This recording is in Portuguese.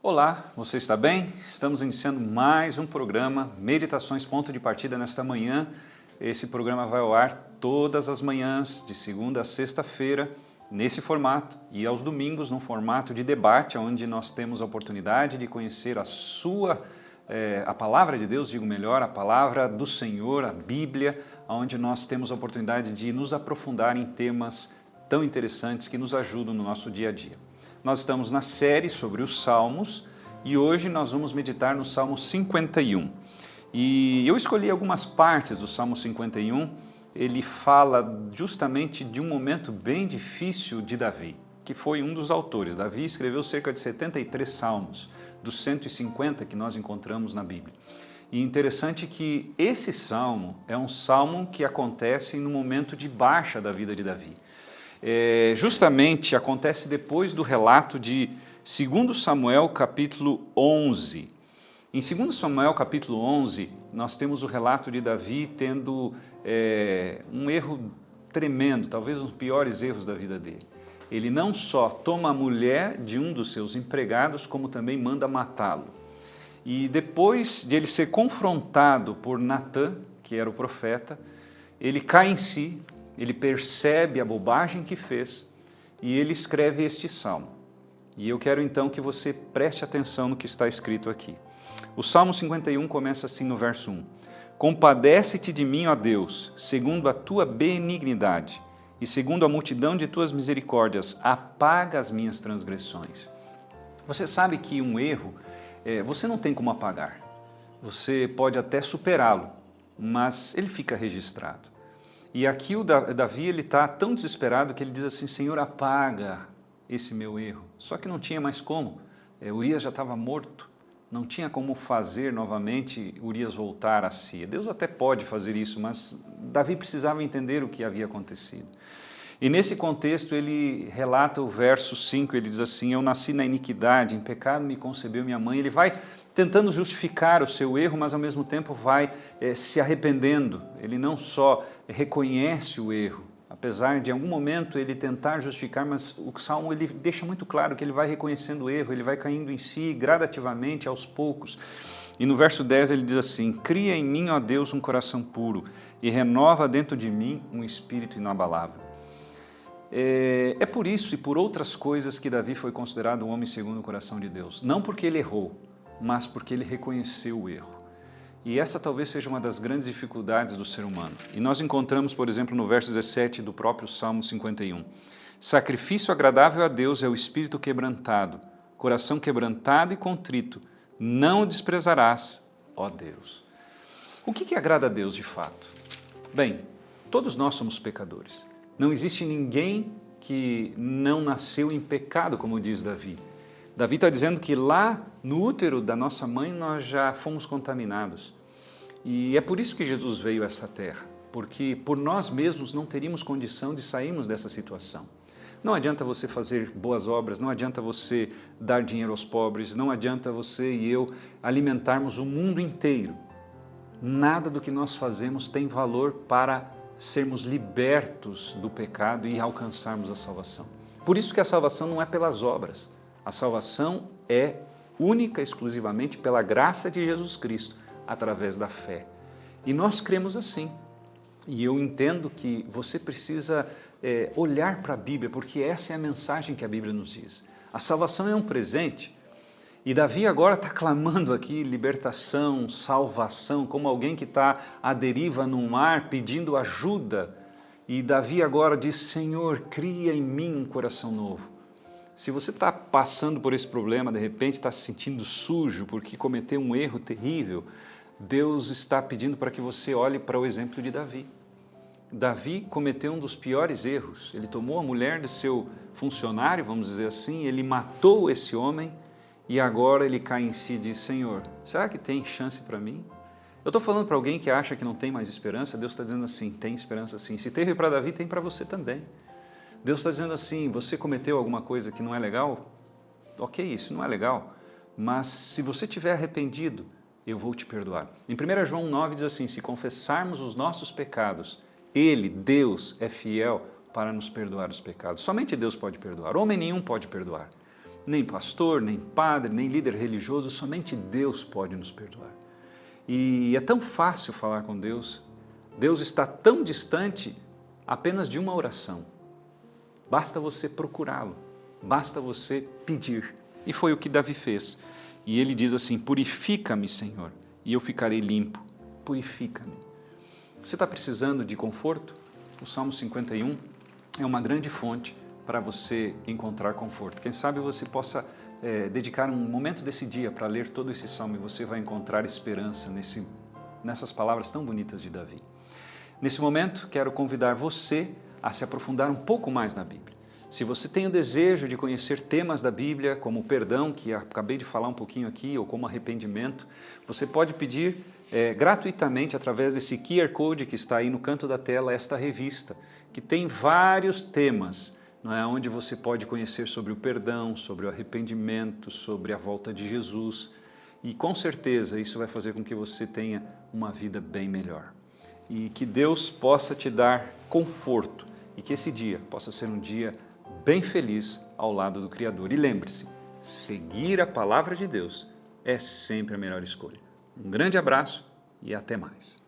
Olá, você está bem? Estamos iniciando mais um programa Meditações Ponto de Partida nesta manhã. Esse programa vai ao ar todas as manhãs, de segunda a sexta-feira, nesse formato, e aos domingos num formato de debate, onde nós temos a oportunidade de conhecer a palavra de Deus, digo melhor, a palavra do Senhor, a Bíblia, onde nós temos a oportunidade de nos aprofundar em temas tão interessantes que nos ajudam no nosso dia a dia. Nós estamos na série sobre os Salmos e hoje nós vamos meditar no Salmo 51. E eu escolhi algumas partes do Salmo 51, ele fala justamente de um momento bem difícil de Davi, que foi um dos autores. Davi escreveu cerca de 73 salmos, dos 150 que nós encontramos na Bíblia. E interessante que esse salmo é um salmo que acontece no momento de baixa da vida de Davi. Justamente acontece depois do relato de 2 Samuel capítulo 11. Em 2 Samuel capítulo 11, nós temos o relato de Davi tendo um erro tremendo, talvez um dos piores erros da vida dele. Ele não só toma a mulher de um dos seus empregados, como também manda matá-lo. E depois de ele ser confrontado por Natã, que era o profeta, ele cai em si, ele percebe a bobagem que fez e ele escreve este salmo. E eu quero então que você preste atenção no que está escrito aqui. O Salmo 51 começa assim no verso 1. Compadece-te de mim, ó Deus, segundo a tua benignidade e segundo a multidão de tuas misericórdias, apaga as minhas transgressões. Você sabe que um erro, você não tem como apagar. Você pode até superá-lo, mas ele fica registrado. E aqui o Davi está tão desesperado que ele diz assim, Senhor, apaga esse meu erro. Só que não tinha mais como. Urias já estava morto. Não tinha como fazer novamente Urias voltar a si. Deus até pode fazer isso, mas Davi precisava entender o que havia acontecido. E nesse contexto ele relata o verso 5, ele diz assim, eu nasci na iniquidade, em pecado me concebeu minha mãe. Ele vai tentando justificar o seu erro, mas ao mesmo tempo vai se arrependendo. Ele não só reconhece o erro, apesar de em algum momento ele tentar justificar, mas o Salmo ele deixa muito claro que ele vai reconhecendo o erro, ele vai caindo em si gradativamente, aos poucos. E no verso 10 ele diz assim, cria em mim, ó Deus, um coração puro e renova dentro de mim um espírito inabalável. É por isso e por outras coisas que Davi foi considerado um homem segundo o coração de Deus. Não porque ele errou, mas porque ele reconheceu o erro. E essa talvez seja uma das grandes dificuldades do ser humano. E nós encontramos, por exemplo, no verso 17 do próprio Salmo 51. Sacrifício agradável a Deus é o espírito quebrantado, coração quebrantado e contrito, não o desprezarás, ó Deus. O que agrada a Deus de fato? Bem, todos nós somos pecadores. Não existe ninguém que não nasceu em pecado, como diz Davi. Davi está dizendo que lá no útero da nossa mãe nós já fomos contaminados. E é por isso que Jesus veio a essa terra, porque por nós mesmos não teríamos condição de sairmos dessa situação. Não adianta você fazer boas obras, não adianta você dar dinheiro aos pobres, não adianta você e eu alimentarmos o mundo inteiro. Nada do que nós fazemos tem valor para sermos libertos do pecado e alcançarmos a salvação. Por isso que a salvação não é pelas obras. A salvação é única e exclusivamente pela graça de Jesus Cristo, através da fé. E nós cremos assim. E eu entendo que você precisa olhar para a Bíblia, porque essa é a mensagem que a Bíblia nos diz. A salvação é um presente. E Davi agora está clamando aqui libertação, salvação, como alguém que está à deriva no mar pedindo ajuda. E Davi agora diz, Senhor, cria em mim um coração novo. Se você está passando por esse problema, de repente está se sentindo sujo porque cometeu um erro terrível, Deus está pedindo para que você olhe para o exemplo de Davi. Davi cometeu um dos piores erros. Ele tomou a mulher de seu funcionário, vamos dizer assim, ele matou esse homem e agora ele cai em si e diz, Senhor, será que tem chance para mim? Eu estou falando para alguém que acha que não tem mais esperança, Deus está dizendo assim, tem esperança sim. Se teve para Davi, tem para você também. Deus está dizendo assim, você cometeu alguma coisa que não é legal? Ok, isso não é legal, mas se você tiver arrependido, eu vou te perdoar. Em 1 João 9 diz assim, se confessarmos os nossos pecados, Ele, Deus, é fiel para nos perdoar os pecados. Somente Deus pode perdoar, homem nenhum pode perdoar. Nem pastor, nem padre, nem líder religioso, somente Deus pode nos perdoar. E é tão fácil falar com Deus, Deus está tão distante apenas de uma oração. Basta você procurá-lo, basta você pedir. E foi o que Davi fez. E ele diz assim, purifica-me, Senhor, e eu ficarei limpo. Purifica-me. Você está precisando de conforto? O Salmo 51 é uma grande fonte para você encontrar conforto. Quem sabe você possa dedicar um momento desse dia para ler todo esse salmo e você vai encontrar esperança nessas palavras tão bonitas de Davi. Nesse momento, quero convidar você a se aprofundar um pouco mais na Bíblia. Se você tem o desejo de conhecer temas da Bíblia, como o perdão, que acabei de falar um pouquinho aqui, ou como arrependimento, você pode pedir gratuitamente, através desse QR Code que está aí no canto da tela, esta revista, que tem vários temas, não é, onde você pode conhecer sobre o perdão, sobre o arrependimento, sobre a volta de Jesus. E com certeza isso vai fazer com que você tenha uma vida bem melhor. E que Deus possa te dar conforto e que esse dia possa ser um dia bem feliz ao lado do Criador. E lembre-se, seguir a palavra de Deus é sempre a melhor escolha. Um grande abraço e até mais.